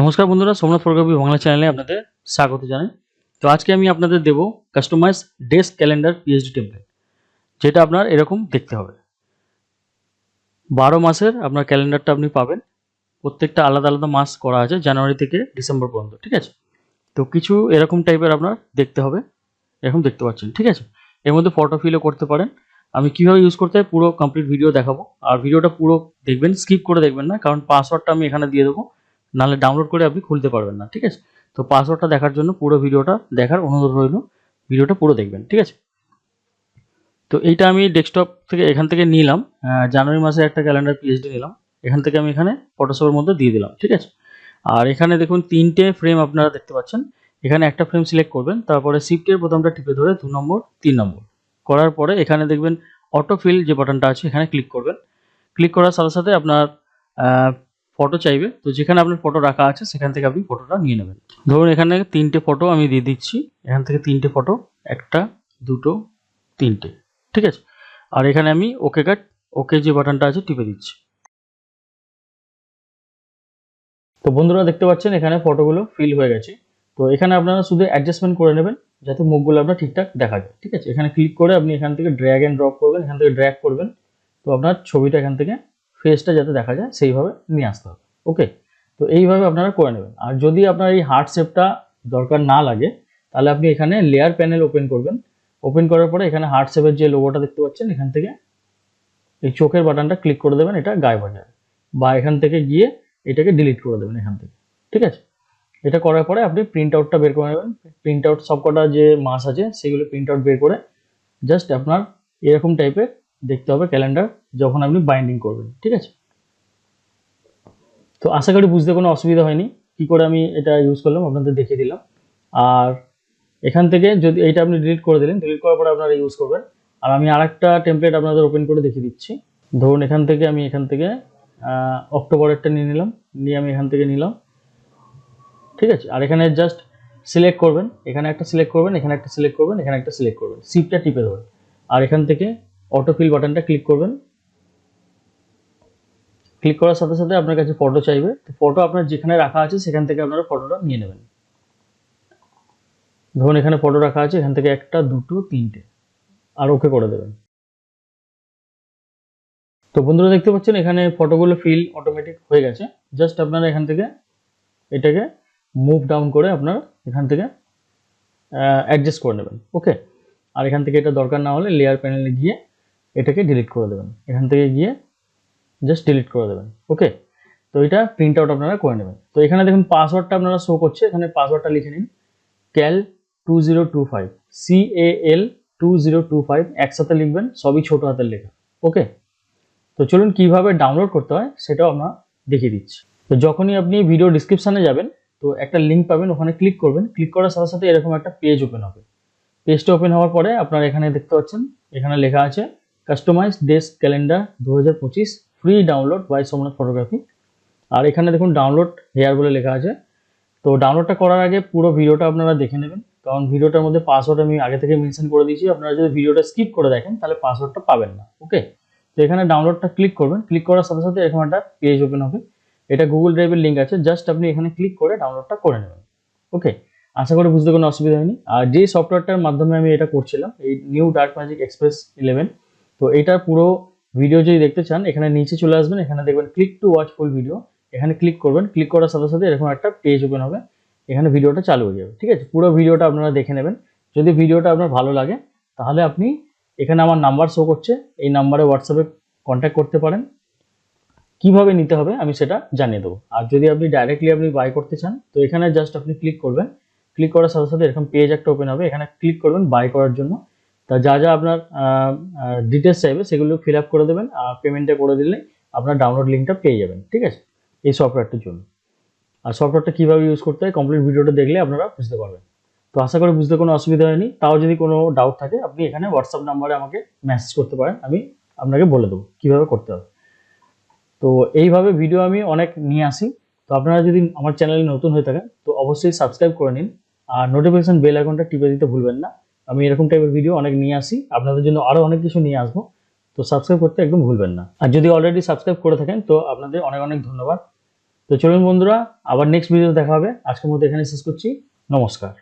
নমস্কার বন্ধুরা, সোমনাথ ফটোগ্রাফি বাংলা চ্যানেলে আপনাদের স্বাগত জানাই। তো আজকে আমি আপনাদের দেব customise desk calendar PhD template, যেটা আপনার এরকম দেখতে হবে। 12 মাসের আপনার ক্যালেন্ডারটা আপনি পাবেন। প্রত্যেকটা আলাদা আলাদা মাস করা আছে, জানুয়ারি থেকে ডিসেম্বর পর্যন্ত, ঠিক আছে? তো কিছু এরকম টাইপের আপনার দেখতে হবে, এরকম দেখতে পাচ্ছেন, ঠিক আছে? এর মধ্যে ফটো ফিলও করতে পারেন। আমি কিভাবে ইউজ করতে হয় পুরো কমপ্লিট ভিডিও দেখাবো, আর ভিডিওটা পুরো দেখবেন, স্কিপ করে দেখবেন না, কারণ পাসওয়ার্ডটা আমি এখানে দিয়ে দেবো, নাহলে ডাউনলোড করে আপনি খুলতে পারবেন না, ঠিক আছে? তো পাসওয়ার্ডটা দেখার জন্য পুরো ভিডিওটা দেখার অনুরোধ রইল, ভিডিওটা পুরো দেখবেন, ঠিক আছে? তো এইটা আমি ডেস্কটপ থেকে এখান থেকে নিলাম, জানুয়ারি মাসে একটা ক্যালেন্ডার পিএইচডি নিলাম, এখান থেকে আমি এখানে ফটোশপের মধ্যে দিয়ে দিলাম, ঠিক আছে? আর এখানে দেখুন 3টে ফ্রেম আপনারা দেখতে পাচ্ছেন। এখানে একটা ফ্রেম সিলেক্ট করবেন, তারপরে শিফটের বোতামটা টিপে ধরে 2 নম্বর 3 নম্বর করার পরে এখানে দেখবেন অটো ফিল যে বাটনটা আছে, এখানে ক্লিক করবেন। ক্লিক করার সাথে সাথে আপনার ফটো চাইবে, তো যেখানে আপনার ফটো রাখা আছে সেখান থেকে আপনি ফটোটা নিয়ে নেবেন। ধরুন এখানে 3টে ফটো আমি দিয়ে দিচ্ছি, এখান থেকে 3টে ফটো, একটা, দুটো, 3টে, ঠিক আছে? আর এখানে আমি ওকে যে বাটনটা আছে টিপে দিচ্ছি। তো বন্ধুরা দেখতে পাচ্ছেন এখানে ফটোগুলো ফিল হয়ে গেছে। তো এখানে আপনারা শুধু অ্যাডজাস্টমেন্ট করে নেবেন যাতে মুখগুলো আপনার ঠিকঠাক দেখা যায়, ঠিক আছে? এখানে ক্লিক করে আপনি এখান থেকে ড্র্যাগ এন্ড ড্রপ করবেন, এখান থেকে ড্র্যাগ করবেন, তো আপনার ছবিটা এখান থেকে ফেসটা যাতে দেখা যায় সেইভাবে নিয়ে আসতে হবে। ওকে, তো এইভাবে আপনারা করে নেবেন। আর যদি আপনার এই হার্ট শেপটা দরকার না লাগে, তাহলে আপনি এখানে লেয়ার প্যানেল ওপেন করবেন। ওপেন করার পরে এখানে হার্ট শেপের যে লোগোটা দেখতে পাচ্ছেন, এখান থেকে এই চোখের বাটনটা ক্লিক করে দেবেন, এটা গায়েব হয়ে যাবে, বা এখান থেকে গিয়ে এটাকে ডিলিট করে দেবেন এখান থেকে, ঠিক আছে? এটা করার পরে আপনি প্রিন্ট আউটটা বের করে নেবেন। প্রিন্ট আউট সবকটা যে মাস আছে সেগুলো প্রিন্ট আউট বের করে জাস্ট আপনার এরকম টাইপের দেখতে হবে ক্যালেন্ডার যখন আপনি বাইন্ডিং করবেন, ঠিক আছে? তো আশা করি বুঝতে কোনো অসুবিধা হয়নি। কি করে আমি এটা ইউজ করলাম আপনাদের দেখিয়ে দিলাম। আর এখান থেকে যদি এইটা আপনি ডিলিট করে দিলেন, ডিলিট করার পরে আপনারা ইউজ করবেন। আর আমি আরেকটা টেমপ্লেট আপনাদের ওপেন করে দেখিয়ে দিচ্ছি। ধরুন এখান থেকে অক্টোবরেরটা নিয়ে নিলাম, নিয়ে আমি এখান থেকে নিলাম, ঠিক আছে? আর এখানে জাস্ট সিলেক্ট করবেন, এখানে একটা সিলেক্ট করবেন, এখানে একটা সিলেক্ট করবেন, এখানে একটা সিলেক্ট করবেন, শিফটটা টিপে ধরুন, আর এখান থেকে অটো ফিল বাটনটা ক্লিক করবেন। ক্লিক করার সাথে সাথে আপনার কাছে ফটো চাইবে, তো ফটো আপনার যেখানে রাখা আছে সেখান থেকে আপনারা ফটোটা নিয়ে নেবেন। ধরুন এখানে ফটো রাখা আছে, এখান থেকে একটা, দুটো, 3টে, আর ওকে করে দেবেন। তো বন্ধুরা দেখতে পাচ্ছেন এখানে ফটোগুলো ফিল অটোমেটিক হয়ে গেছে। জাস্ট আপনারা এখান থেকে এটাকে মুভ ডাউন করে আপনারা এখান থেকে অ্যাডজাস্ট করে নেবেন। ওকে, আর এখান থেকে এটা দরকার না হলে লেয়ার প্যানেলে গিয়ে এটাকে ডিলিট করে দেবেন, এখান থেকে গিয়ে জাস্ট ডিলিট করে দেবেন। ওকে, তো এটা প্রিন্ট আউট আপনারা করে নেবেন। তো এখানে দেখুন পাসওয়ার্ডটা আপনারা শো করছে, এখানে পাসওয়ার্ডটা লিখে নিন, CAL2025, CAL2025 একসাথে লিখবেন, সবই ছোট হাতের লেখা। ওকে, তো চলুন কিভাবে ডাউনলোড করতে হয় সেটাও আমরা দেখিয়ে দিচ্ছি। তো যখনই আপনি ভিডিও ডিসক্রিপশনে যাবেন, তো একটা লিঙ্ক পাবেন, ওখানে ক্লিক করবেন। ক্লিক করার সাথে সাথে এরকম একটা পেজ ওপেন হবে। পেজটা ওপেন হওয়ার পরে আপনারা এখানে দেখতে পাচ্ছেন, এখানে লেখা আছে customize desk calendar 2025 free download by Somnath photography. আর এখানে দেখুন ডাউনলোড হেয়ার বলে লেখা আছে। তো ডাউনলোডটা করার আগে পুরো ভিডিওটা আপনারা দেখে নেবেন, কারণ ভিডিওটার মধ্যে পাসওয়ার্ড আমি আগে থেকে মেনশন করে দিয়েছি। আপনারা যদি ভিডিওটা স্কিপ করে দেখেন তাহলে পাসওয়ার্ডটা পাবেন না। ওকে, তো এখানে ডাউনলোডটা ক্লিক করবেন। ক্লিক করার সাথে সাথে এরকম একটা পেজ ওপেন হবে। এটা গুগল ড্রাইভের লিঙ্ক আছে, জাস্ট আপনি এখানে ক্লিক করে ডাউনলোডটা করে নেবেন। ওকে, আশা করি বুঝতে কোনো অসুবিধা হয়নি। আর যে সফটওয়্যারটার মাধ্যমে আমি এটা করছিলাম, এই নিউ ডার্ক ম্যাজিক এক্সপ্রেস 11, তো এটার পুরো ভিডিও যদি দেখতে চান এখানে নিচে চলে আসবেন, এখানে দেখবেন click to watch full video, এখানে ক্লিক করবেন। ক্লিক করার সাথে সাথে এরকম একটা পেজ ওপেন হবে, এখানে ভিডিওটা চালু হয়ে যাবে, ঠিক আছে? পুরো ভিডিওটা আপনারা দেখে নেবেন। যদি ভিডিওটা আপনার ভালো লাগে তাহলে আপনি এখানে আমার নাম্বার শো করছে, এই নাম্বারে হোয়াটসঅ্যাপে কন্ট্যাক্ট করতে পারেন। কিভাবে নিতে হবে আমি সেটা জানিয়ে দেবো। আর যদি আপনি ডাইরেক্টলি আপনি বাই করতে চান, তো এখানে জাস্ট আপনি ক্লিক করবেন। ক্লিক করার সাথে সাথে এরকম পেজ একটা ওপেন হবে, এখানে ক্লিক করবেন বাই করার জন্য। তা যা যা আপনার ডিটেলস চাইবে সেগুলো ফিল আপ করে দেবেন, আর পেমেন্টটা করে দিলে আপনার ডাউনলোড লিঙ্কটা পেয়ে যাবেন, ঠিক আছে? এই সফটওয়্যারটার জন্য। আর সফটওয়্যারটা কীভাবে ইউজ করতে হয় কমপ্লিট ভিডিওটা দেখলে আপনারা বুঝতে পারবেন। তো আশা করি বুঝতে কোনো অসুবিধা হয়নি। তাও যদি কোনো ডাউট থাকে আপনি এখানে হোয়াটসঅ্যাপ নাম্বারে আমাকে মেসেজ করতে পারেন, আমি আপনাকে বলে দেবো কীভাবে করতে হবে। তো এইভাবে ভিডিও আমি অনেক নিয়ে আসি। তো আপনারা যদি আমার চ্যানেলে নতুন হয়ে থাকেন তো অবশ্যই সাবস্ক্রাইব করে নিন, আর নোটিফিকেশন বেল আইকনটা টিপে দিতে ভুলবেন না। আমি এরকম টাইপের ভিডিও অনেক নিয়ে আসি, আপনাদের জন্য আরও অনেক কিছু নিয়ে আসবো। তো সাবস্ক্রাইব করতে একদম ভুলবেন না। আর যদি অলরেডি সাবস্ক্রাইব করে থাকেন তো আপনাদের অনেক অনেক ধন্যবাদ। তো চলুন বন্ধুরা, আবার নেক্সট ভিডিও দেখা হবে। আজকের মতো এখানে শেষ করছি। নমস্কার।